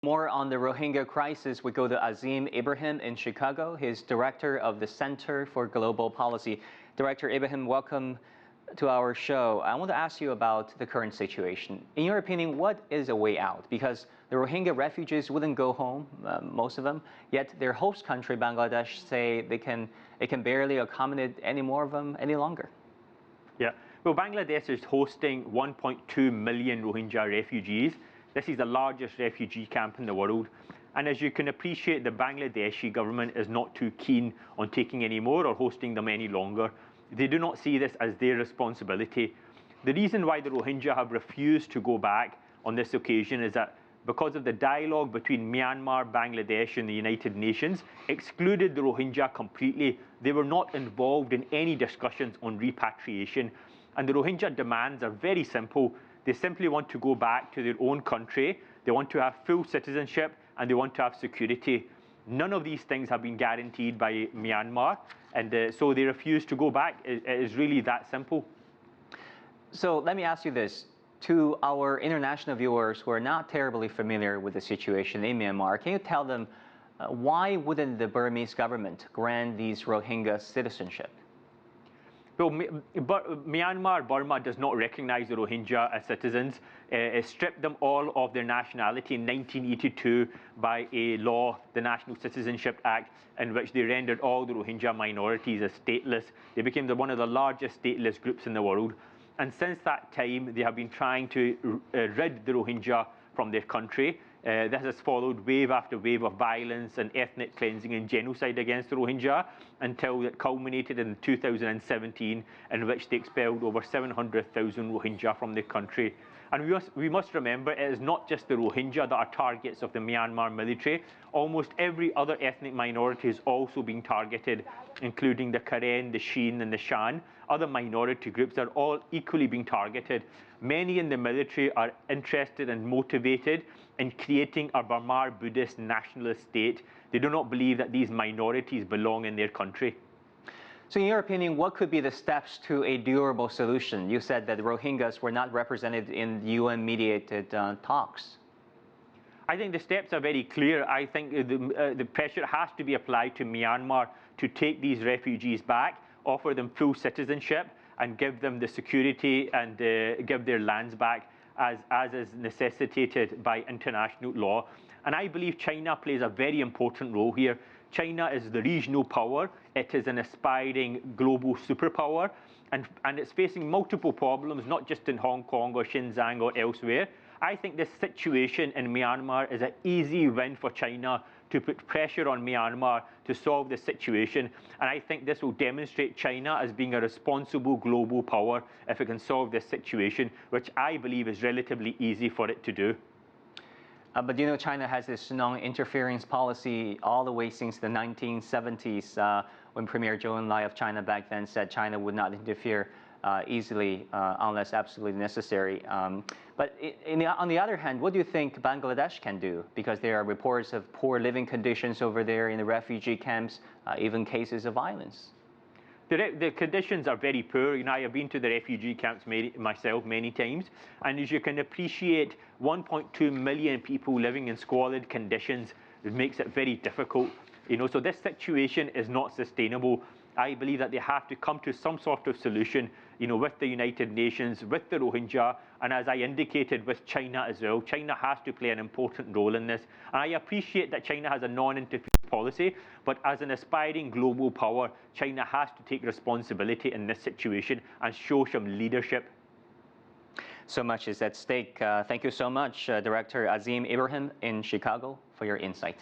More on the Rohingya crisis, we go to Azeem Ibrahim in Chicago. He's director of the Center for Global Policy. Director Ibrahim, welcome to our show. I want to ask you about the current situation. In your opinion, what is a way out? Because the Rohingya refugees wouldn't go home, most of them, yet their host country, Bangladesh, say it can barely accommodate any more of them any longer. Yeah, well, Bangladesh is hosting 1.2 million Rohingya refugees. This is the largest refugee camp in the world. And as you can appreciate, the Bangladeshi government is not too keen on taking any more or hosting them any longer. They do not see this as their responsibility. The reason why the Rohingya have refused to go back on this occasion is that because of the dialogue between Myanmar, Bangladesh and the United Nations excluded the Rohingya completely. They were not involved in any discussions on repatriation. And the Rohingya demands are very simple. They simply want to go back to their own country. They want to have full citizenship and they want to have security. None of these things have been guaranteed by Myanmar, and so they refuse to go back. It is really that simple. So let me ask you this. To our international viewers who are not terribly familiar with the situation in Myanmar, can you tell them why wouldn't the Burmese government grant these Rohingya citizenship? Well, Myanmar, Burma does not recognize the Rohingya as citizens. It stripped them all of their nationality in 1982 by a law, the National Citizenship Act, in which they rendered all the Rohingya minorities as stateless. They became one of the largest stateless groups in the world. And since that time, they have been trying to rid the Rohingya from their country. This has followed wave after wave of violence and ethnic cleansing and genocide against the Rohingya until it culminated in 2017, in which they expelled over 700,000 Rohingya from the country. And we must remember, it is not just the Rohingya that are targets of the Myanmar military. Almost every other ethnic minority is also being targeted, including the Karen, the Shin and the Shan. Other minority groups are all equally being targeted. Many in the military are interested and motivated in creating a Burmese Buddhist nationalist state. They do not believe that these minorities belong in their country. So in your opinion, what could be the steps to a durable solution? You said that the Rohingyas were not represented in UN-mediated talks. I think the steps are very clear. I think the pressure has to be applied to Myanmar to take these refugees back, offer them full citizenship, and give them the security and give their lands back as is necessitated by international law. And I believe China plays a very important role here. China is the regional power. It is an aspiring global superpower, and it's facing multiple problems, not just in Hong Kong or Xinjiang or elsewhere. I think this situation in Myanmar is an easy win for China to put pressure on Myanmar to solve the situation. And I think this will demonstrate China as being a responsible global power if it can solve this situation, which I believe is relatively easy for it to do. But you know, China has this non-interference policy all the way since the 1970s, when Premier Zhou Enlai of China back then said China would not interfere easily unless absolutely necessary. But on the other hand, what do you think Bangladesh can do? Because there are reports of poor living conditions over there in the refugee camps, even cases of violence. The conditions are very poor. You know, I have been to the refugee camps myself many times, and as you can appreciate, 1.2 million people living in squalid conditions, it makes it very difficult. You know, so this situation is not sustainable. I believe that they have to come to some sort of solution, you know, with the United Nations, with the Rohingya, and as I indicated, with China as well. China has to play an important role in this. And I appreciate that China has a non-interference policy, but as an aspiring global power, China has to take responsibility in this situation and show some leadership. So much is at stake. Thank you so much, Director Azeem Ibrahim in Chicago, for your insight.